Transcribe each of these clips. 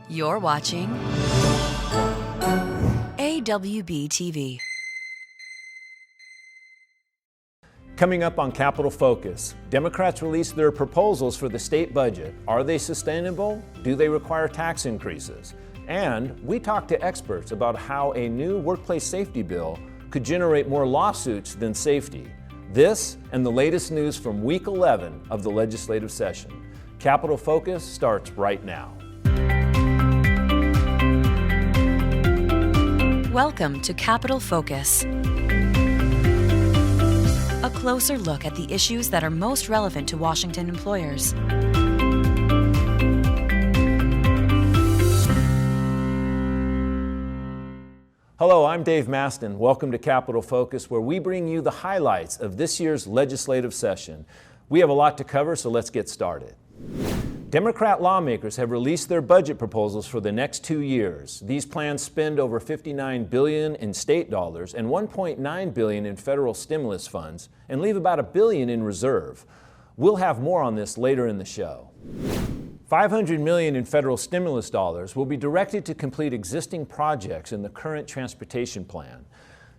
You're watching AWB TV. Coming up on Capitol Focus, Democrats released their proposals for the state budget. Are they sustainable? Do they require tax increases? And we talked to experts about how a new workplace safety bill could generate more lawsuits than safety. This and the latest news from week 11 of the legislative session. Capitol Focus starts right now. Welcome to Capitol Focus. A closer look at the issues that are most relevant to Washington employers. Hello, I'm Dave Maston. Welcome to Capitol Focus, where we bring you the highlights of this year's legislative session. We have a lot to cover, so let's get started. Democrat lawmakers have released their budget proposals for the next 2 years. These plans spend over $59 billion in state dollars and $1.9 billion in federal stimulus funds and leave about $1 billion in reserve. We'll have more on this later in the show. $500 million in federal stimulus dollars will be directed to complete existing projects in the current transportation plan.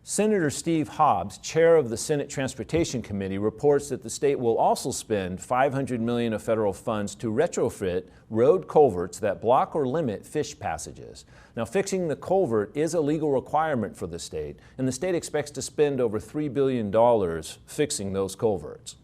Senator Steve Hobbs, chair of the Senate Transportation Committee, reports that the state will also spend $500 million of federal funds to retrofit road culverts that block or limit fish passages. Now, fixing the culvert is a legal requirement for the state, and the state expects to spend over $3 billion fixing those culverts.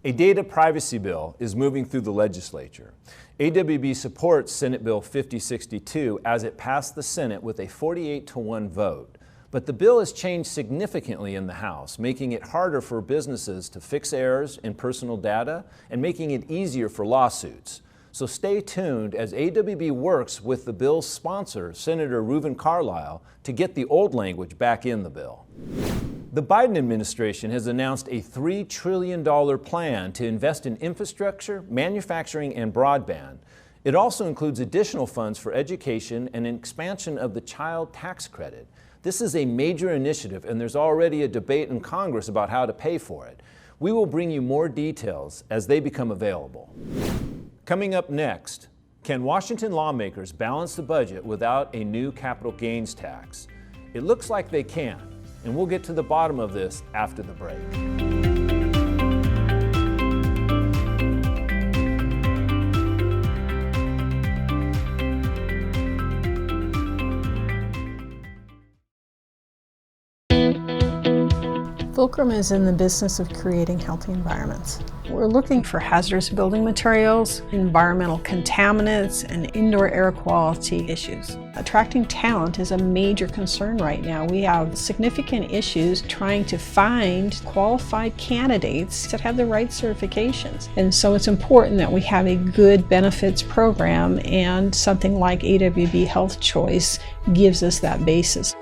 A data privacy bill is moving through the legislature. AWB supports Senate Bill 5062 as it passed the Senate with a 48-1 vote. But the bill has changed significantly in the House, making it harder for businesses to fix errors in personal data and making it easier for lawsuits. So stay tuned as AWB works with the bill's sponsor, Senator Reuven Carlisle, to get the old language back in the bill. The Biden administration has announced a $3 trillion plan to invest in infrastructure, manufacturing, and broadband. It also includes additional funds for education and an expansion of the child tax credit. This is a major initiative, and there's already a debate in Congress about how to pay for it. We will bring you more details as they become available. Coming up next, can Washington lawmakers balance the budget without a new capital gains tax? It looks like they can, and we'll get to the bottom of this after the break. Fulcrum is in the business of creating healthy environments. We're looking for hazardous building materials, environmental contaminants, and indoor air quality issues. Attracting talent is a major concern right now. We have significant issues trying to find qualified candidates that have the right certifications. And so it's important that we have a good benefits program, and something like AWB Health Choice gives us that basis.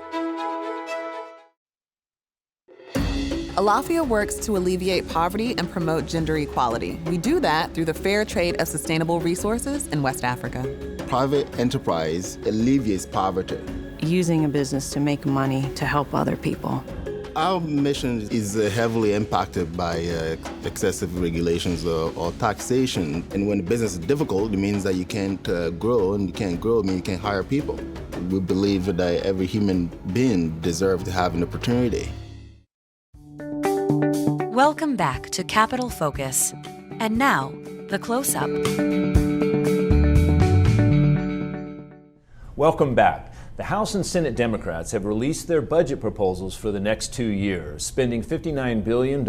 Alafia works to alleviate poverty and promote gender equality. We do that through the fair trade of sustainable resources in West Africa. Private enterprise alleviates poverty. Using a business to make money to help other people. Our mission is heavily impacted by excessive regulations or taxation. And when the business is difficult, it means that you can't grow, and you can't grow, it means you can't hire people. We believe that every human being deserves to have an opportunity. Welcome back to Capitol Focus. And now, the close-up. Welcome back. The House and Senate Democrats have released their budget proposals for the next 2 years, spending $59 billion,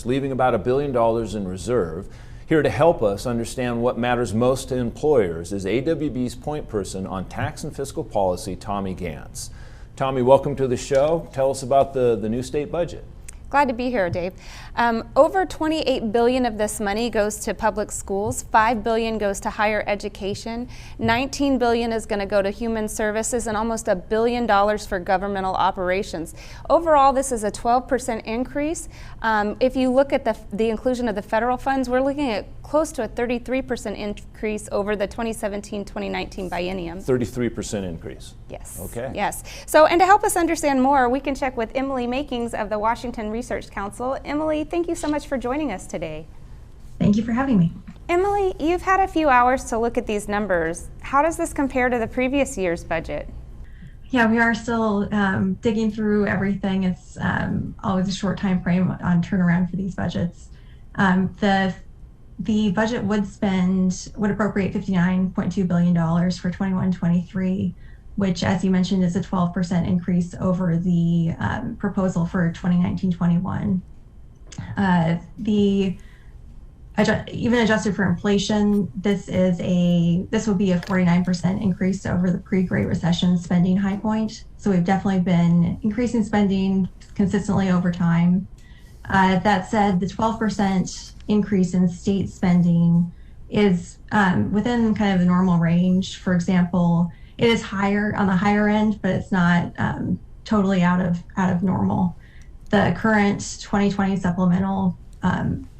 leaving about $1 billion in reserve. Here to help us understand what matters most to employers is AWB's point person on tax and fiscal policy, Tommy Gantz. Tommy, welcome to the show. Tell us about the new state budget. Glad to be here, Dave. Over $28 billion of this money goes to public schools, $5 billion goes to higher education, $19 billion is going to go to human services, and almost $1 billion for governmental operations. Overall, this is a 12% increase. If you look at the inclusion of the federal funds, we're looking at close to a 33% increase over the 2017-2019 biennium. 33% increase. Yes. Okay. Yes. So, and to help us understand more, we can check with Emily Makings of the Washington Research Council. Emily, thank you so much for joining us today. Thank you for having me. Emily, you've had a few hours to look at these numbers. How does this compare to the previous year's budget? Yeah, we are still digging through everything. It's always a short time frame on turnaround for these budgets. The budget would appropriate $59.2 billion for 21-23, which, as you mentioned, is a 12% increase over the proposal for 2019-21. Even adjusted for inflation, this would be a 49% increase over the pre-Great Recession spending high point. So we've definitely been increasing spending consistently over time. That said, the 12% increase in state spending is within kind of the normal range. For example, it is higher on the higher end, but it's not totally out of normal. The current 2020 supplemental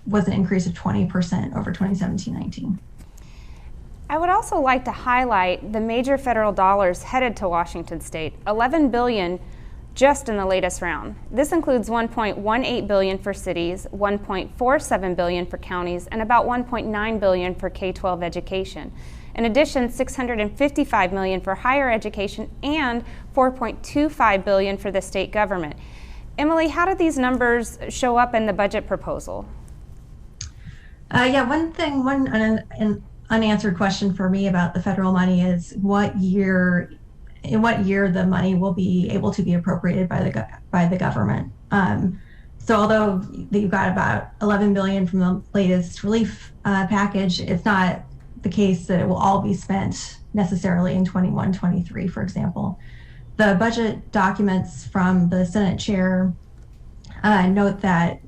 was an increase of 20% over 2017-19. I would also like to highlight the major federal dollars headed to Washington State, $11 billion just in the latest round. This includes $1.18 billion for cities, $1.47 billion for counties, and about $1.9 billion for K-12 education. In addition, $655 million for higher education and $4.25 billion for the state government. Emily, how did these numbers show up in the budget proposal? One unanswered question for me about the federal money is in what year the money will be able to be appropriated by the government. So although you've got about $11 billion from the latest relief package, it's not the case that it will all be spent necessarily in 21-23, for example. The budget documents from the Senate chair note that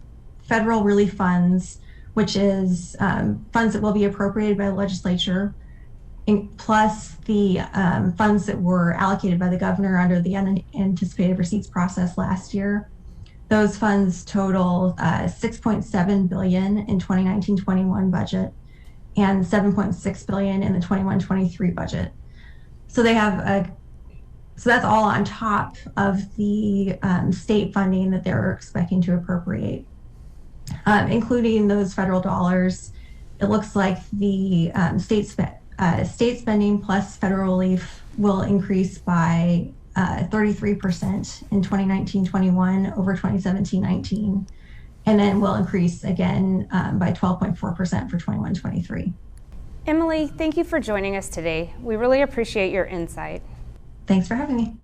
federal relief funds, which is funds that will be appropriated by the legislature, plus the funds that were allocated by the governor under the unanticipated receipts process last year. Those funds total $6.7 billion in 2019-21 budget and $7.6 billion in the 21-23 budget. So that's all on top of the state funding that they're expecting to appropriate. Including those federal dollars, it looks like the state spending plus federal relief will increase by 33% in 2019-21 over 2017-19, and then will increase again by 12.4% for 21-23. Emily, thank you for joining us today. We really appreciate your insight. Thanks for having me.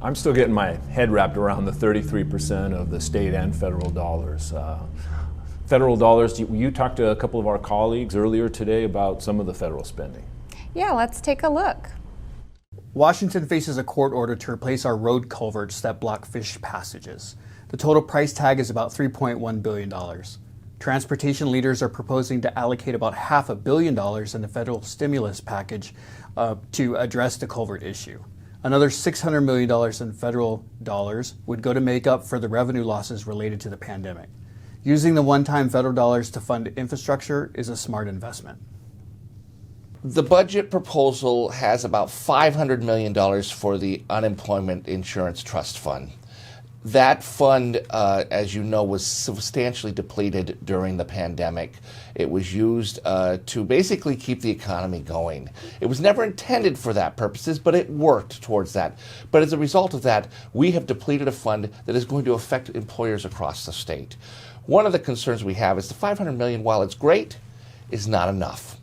I'm still getting my head wrapped around the 33% of the state and federal dollars. Federal dollars, you talked to a couple of our colleagues earlier today about some of the federal spending. Yeah, let's take a look. Washington faces a court order to replace our road culverts that block fish passages. The total price tag is about $3.1 billion. Transportation leaders are proposing to allocate about $500 million in the federal stimulus package to address the culvert issue. Another $600 million in federal dollars would go to make up for the revenue losses related to the pandemic. Using the one-time federal dollars to fund infrastructure is a smart investment. The budget proposal has about $500 million for the Unemployment Insurance Trust Fund. That fund, as you know, was substantially depleted during the pandemic. It was used to basically keep the economy going. It was never intended for that purposes, but it worked towards that. But as a result of that, we have depleted a fund that is going to affect employers across the state. One of the concerns we have is the $500 million, while it's great, is not enough.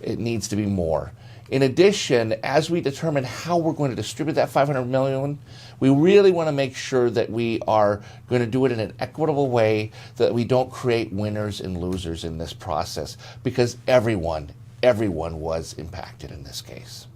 It needs to be more. In addition, as we determine how we're going to distribute that $500 million, we really want to make sure that we are going to do it in an equitable way, that we don't create winners and losers in this process, because everyone was impacted in this case.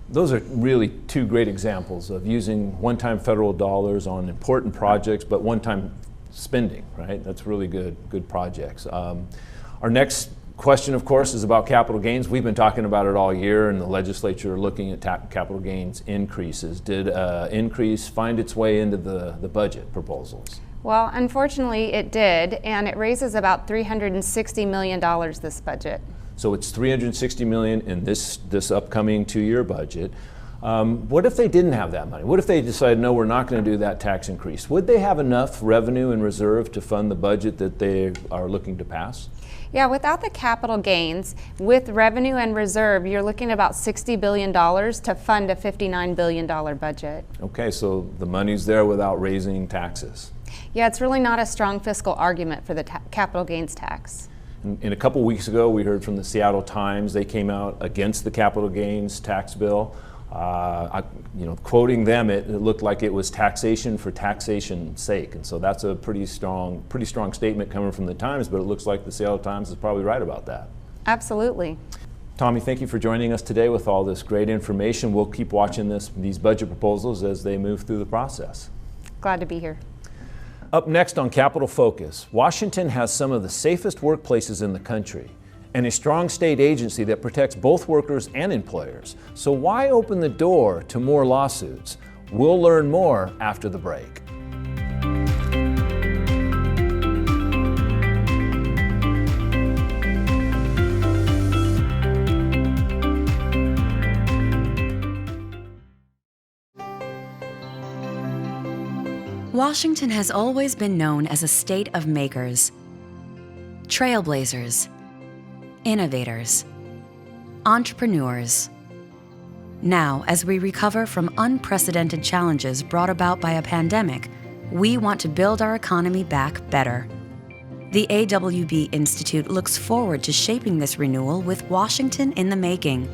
Those are really two great examples of using one-time federal dollars on important projects, but one-time spending, right? That's really good projects. Our next question, of course, is about capital gains. We've been talking about it all year, and the legislature looking at capital gains increases. Did increase find its way into the budget proposals? Well, unfortunately it did, and it raises about $360 million this budget. So it's $360 million in this upcoming 2-year budget. What if they didn't have that money? What if they decided, no, we're not going to do that tax increase? Would they have enough revenue in reserve to fund the budget that they are looking to pass? Yeah, without the capital gains, with revenue and reserve, you're looking at about $60 billion to fund a $59 billion budget. Okay, so the money's there without raising taxes. Yeah, it's really not a strong fiscal argument for the capital gains tax. And a couple weeks ago, we heard from the Seattle Times. They came out against the capital gains tax bill. Quoting them, it looked like it was taxation for taxation's sake, and so that's a pretty strong statement coming from the Times. But it looks like the Seattle Times is probably right about that. Absolutely. Tommy, thank you for joining us today with all this great information. We'll keep watching these budget proposals as they move through the process. Glad to be here. Up next on Capitol Focus, Washington has some of the safest workplaces in the country and a strong state agency that protects both workers and employers. So why open the door to more lawsuits? We'll learn more after the break. Washington has always been known as a state of makers, trailblazers, innovators, entrepreneurs. Now, as we recover from unprecedented challenges brought about by a pandemic, we want to build our economy back better. The AWB Institute looks forward to shaping this renewal with Washington in the making.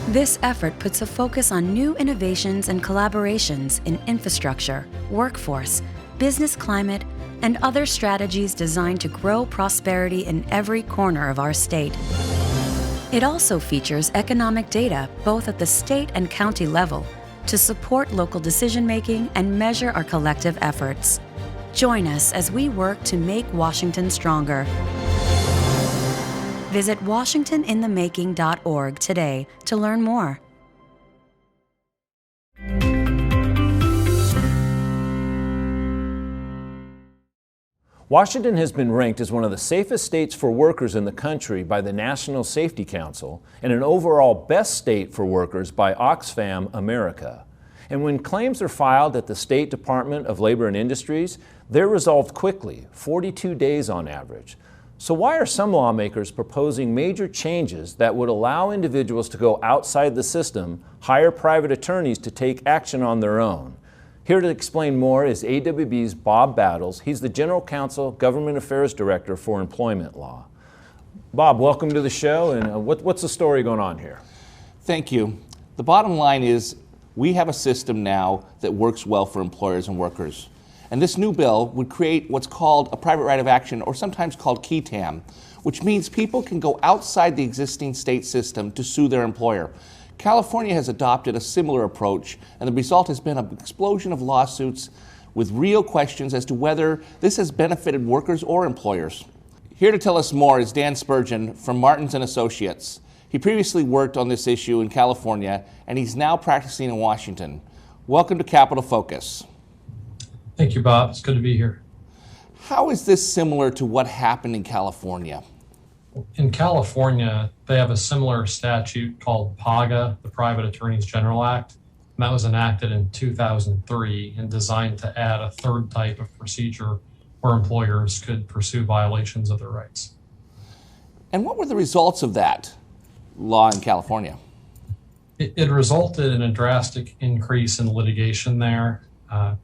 This effort puts a focus on new innovations and collaborations in infrastructure, workforce, business climate, and other strategies designed to grow prosperity in every corner of our state. It also features economic data both at the state and county level to support local decision-making and measure our collective efforts. Join us as we work to make Washington stronger. Visit WashingtonInTheMaking.org today to learn more. Washington has been ranked as one of the safest states for workers in the country by the National Safety Council and an overall best state for workers by Oxfam America. And when claims are filed at the State Department of Labor and Industries, they're resolved quickly, 42 days on average. So why are some lawmakers proposing major changes that would allow individuals to go outside the system, hire private attorneys to take action on their own? Here to explain more is AWB's Bob Battles. He's the General Counsel, Government Affairs Director for Employment Law. Bob, welcome to the show, and what's the story going on here? Thank you. The bottom line is we have a system now that works well for employers and workers. And this new bill would create what's called a private right of action, or sometimes called Qui Tam, which means people can go outside the existing state system to sue their employer. California has adopted a similar approach, and the result has been an explosion of lawsuits with real questions as to whether this has benefited workers or employers. Here to tell us more is Dan Spurgeon from Martins & Associates. He previously worked on this issue in California, and he's now practicing in Washington. Welcome to Capitol Focus. Thank you, Bob. It's good to be here. How is this similar to what happened in California? In California, they have a similar statute called PAGA, the Private Attorneys General Act, and that was enacted in 2003 and designed to add a third type of procedure where employers could pursue violations of their rights. And what were the results of that law in California? It resulted in a drastic increase in litigation there.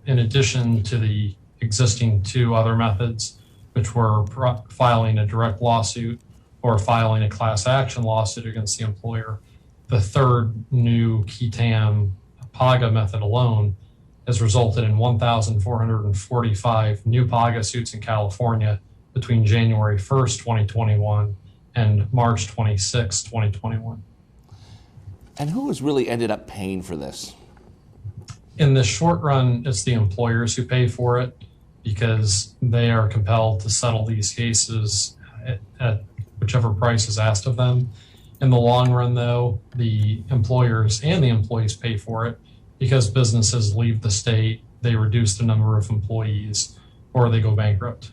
In addition to the existing two other methods, which were filing a direct lawsuit or filing a class action lawsuit against the employer, the third new Qui Tam PAGA method alone has resulted in 1,445 new PAGA suits in California between January 1st, 2021 and March 26, 2021. And who has really ended up paying for this? In the short run, it's the employers who pay for it because they are compelled to settle these cases at whichever price is asked of them. In the long run, though, the employers and the employees pay for it because businesses leave the state, they reduce the number of employees, or they go bankrupt.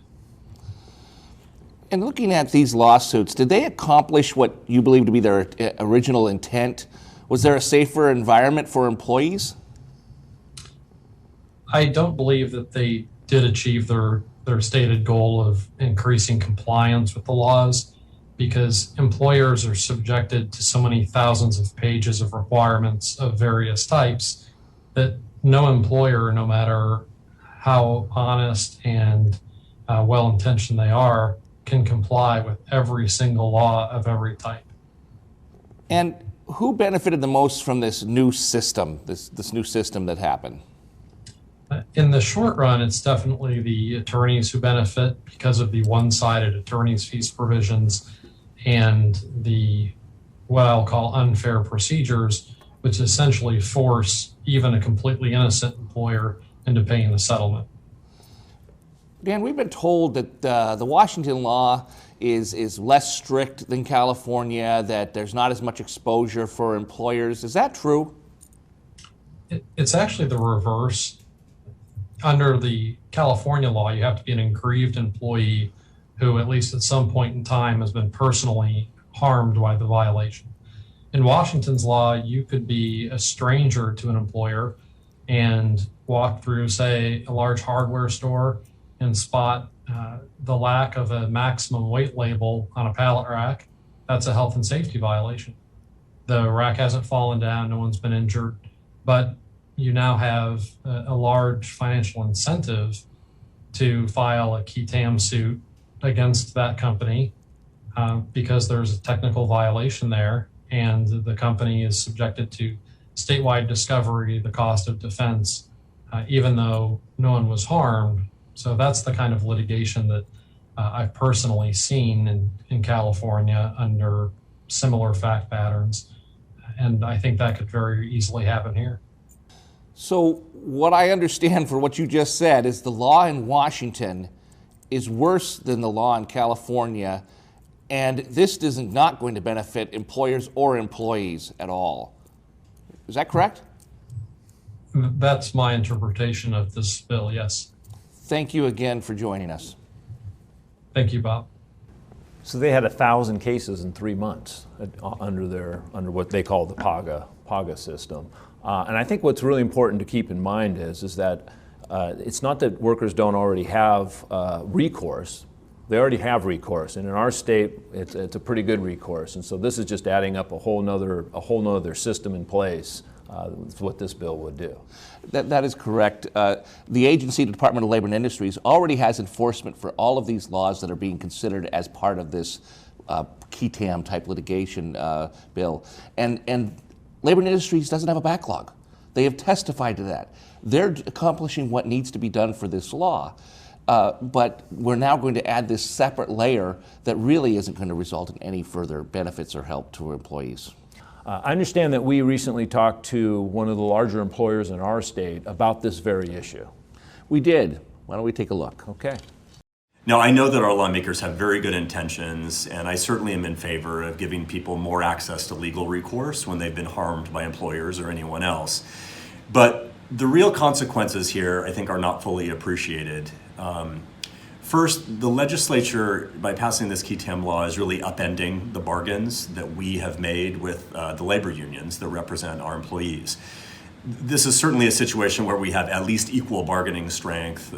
And looking at these lawsuits, did they accomplish what you believe to be their original intent? Was there a safer environment for employees? I don't believe that they did achieve their their stated goal of increasing compliance with the laws, because employers are subjected to so many thousands of pages of requirements of various types that no employer, no matter how honest and well-intentioned they are, can comply with every single law of every type. And who benefited the most from this new system, this new system that happened? In the short run, it's definitely the attorneys who benefit because of the one-sided attorney's fees provisions and the what I'll call unfair procedures, which essentially force even a completely innocent employer into paying the settlement. Dan, we've been told that the Washington law is less strict than California, that there's not as much exposure for employers. Is that true? It's actually the reverse. Under the California law, you have to be an aggrieved employee who, at least at some point in time, has been personally harmed by the violation. In Washington's law, you could be a stranger to an employer and walk through, say, a large hardware store and spot the lack of a maximum weight label on a pallet rack. That's a health and safety violation. The rack hasn't fallen down, no one's been injured, but you now have a large financial incentive to file a Qui Tam suit against that company because there's a technical violation there and the company is subjected to statewide discovery, the cost of defense, even though no one was harmed. So that's the kind of litigation that I've personally seen in California under similar fact patterns. And I think that could very easily happen here. So what I understand for what you just said is the law in Washington is worse than the law in California, and this is not going to benefit employers or employees at all. Is that correct? That's my interpretation of this bill, yes. Thank you again for joining us. Thank you, Bob. So they had 1,000 cases in 3 months under what they call the PAGA system. And I think what's really important to keep in mind is that it's not that workers don't already have recourse. They already have recourse, and in our state, it's a pretty good recourse. And so this is just adding up a whole nother system in place. That's what this bill would do. That is correct. The agency, the Department of Labor and Industries, already has enforcement for all of these laws that are being considered as part of this Qui Tam type litigation bill. And Labor and Industries doesn't have a backlog. They have testified to that. They're accomplishing what needs to be done for this law. But we're now going to add this separate layer that really isn't going to result in any further benefits or help to employees. I understand that we recently talked to one of the larger employers in our state about this very issue. We did. Why don't we take a look? Okay. Now, I know that our lawmakers have very good intentions, and I certainly am in favor of giving people more access to legal recourse when they've been harmed by employers or anyone else. But the real consequences here, I think, are not fully appreciated. First, the legislature, by passing this Qui Tam law, is really upending the bargains that we have made with the labor unions that represent our employees. This is certainly a situation where we have at least equal bargaining strength.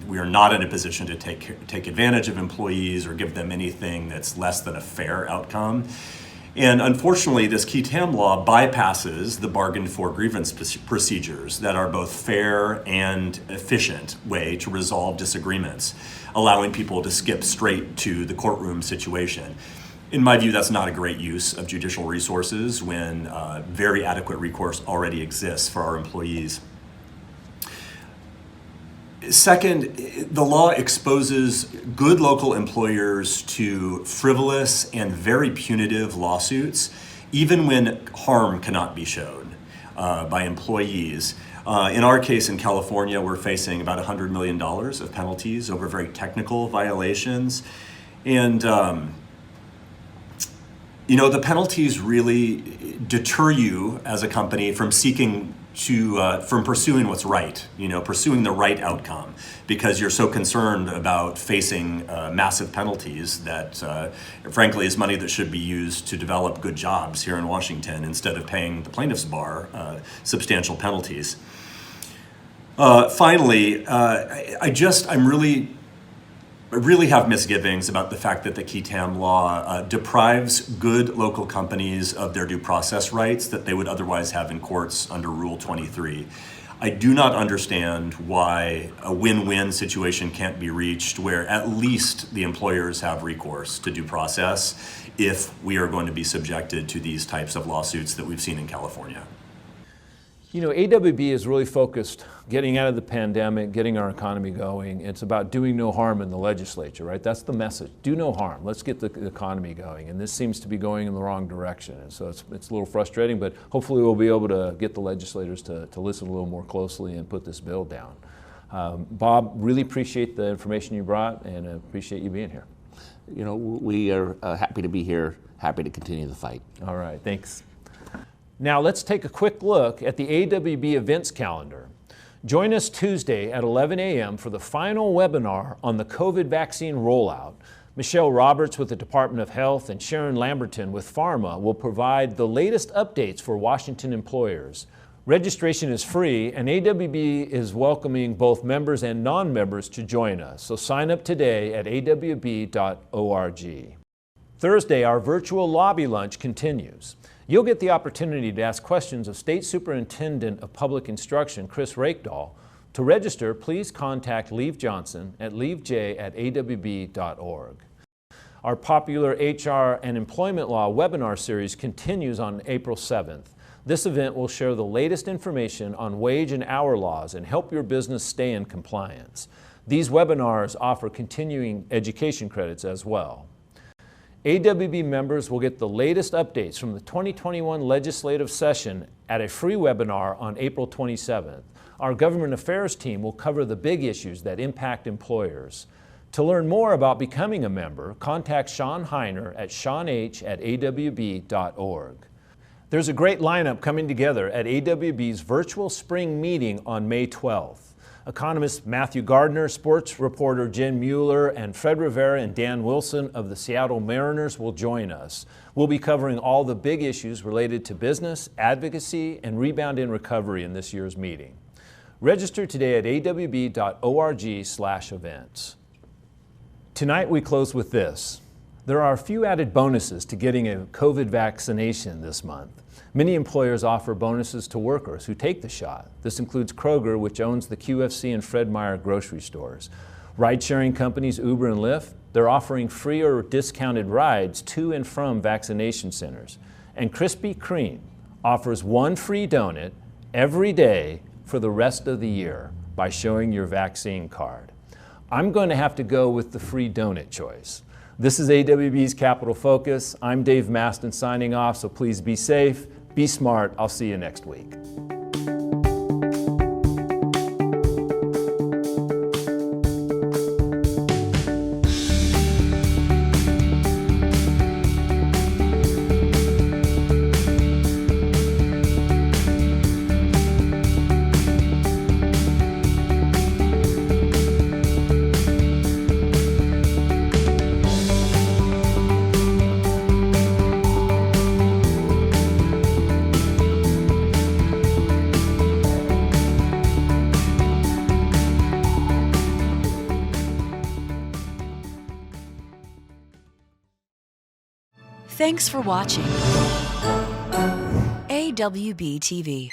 We are not in a position to take advantage of employees or give them anything that's less than a fair outcome. And unfortunately, this Qui Tam law bypasses the bargain for grievance procedures that are both fair and efficient way to resolve disagreements, allowing people to skip straight to the courtroom situation. In my view, that's not a great use of judicial resources when very adequate recourse already exists for our employees. Second, the law exposes good local employers to frivolous and very punitive lawsuits, even when harm cannot be shown by employees. In our case in California, we're facing about $100 million of penalties over very technical violations. And the penalties really deter you as a company from from pursuing what's right, pursuing the right outcome, because you're so concerned about facing massive penalties that, frankly, is money that should be used to develop good jobs here in Washington instead of paying the plaintiff's bar substantial penalties. Finally, I'm really really have misgivings about the fact that the Qui Tam law deprives good local companies of their due process rights that they would otherwise have in courts under Rule 23. I do not understand why a win-win situation can't be reached where at least the employers have recourse to due process if we are going to be subjected to these types of lawsuits that we've seen in California. You know, AWB is really focused getting out of the pandemic, getting our economy going. It's about doing no harm in the legislature, right? That's the message. Do no harm. Let's get the economy going. And this seems to be going in the wrong direction. And so it's a little frustrating, but hopefully we'll be able to get the legislators to listen a little more closely and put this bill down. Bob, really appreciate the information you brought and appreciate you being here. You know, we are happy to be here, happy to continue the fight. All right, thanks. Now let's take a quick look at the AWB events calendar. Join us Tuesday at 11 a.m. for the final webinar on the COVID vaccine rollout. Michelle Roberts with the Department of Health and Sharon Lamberton with Pharma will provide the latest updates for Washington employers. Registration is free, and AWB is welcoming both members and non-members to join us. So sign up today at awb.org. Thursday, our virtual lobby lunch continues. You'll get the opportunity to ask questions of State Superintendent of Public Instruction, Chris Rakedahl. To register, please contact Leave Johnson at leavej@awb.org. Our popular HR and employment law webinar series continues on April 7th. This event will share the latest information on wage and hour laws and help your business stay in compliance. These webinars offer continuing education credits as well. AWB members will get the latest updates from the 2021 legislative session at a free webinar on April 27th. Our government affairs team will cover the big issues that impact employers. To learn more about becoming a member, contact Sean Heiner at seanh@awb.org. There's a great lineup coming together at AWB's virtual spring meeting on May 12th. Economists Matthew Gardner, sports reporter Jen Mueller, and Fred Rivera and Dan Wilson of the Seattle Mariners will join us. We'll be covering all the big issues related to business, advocacy, and rebound and recovery in this year's meeting. Register today at awb.org/events. Tonight we close with this. There are a few added bonuses to getting a COVID vaccination this month. Many employers offer bonuses to workers who take the shot. This includes Kroger, which owns the QFC and Fred Meyer grocery stores. Ride-sharing companies Uber and Lyft, they're offering free or discounted rides to and from vaccination centers. And Krispy Kreme offers one free donut every day for the rest of the year by showing your vaccine card. I'm going to have to go with the free donut choice. This is AWB's Capitol Focus. I'm Dave Maston signing off, so please be safe, be smart. I'll see you next week. Thanks for watching AWB TV.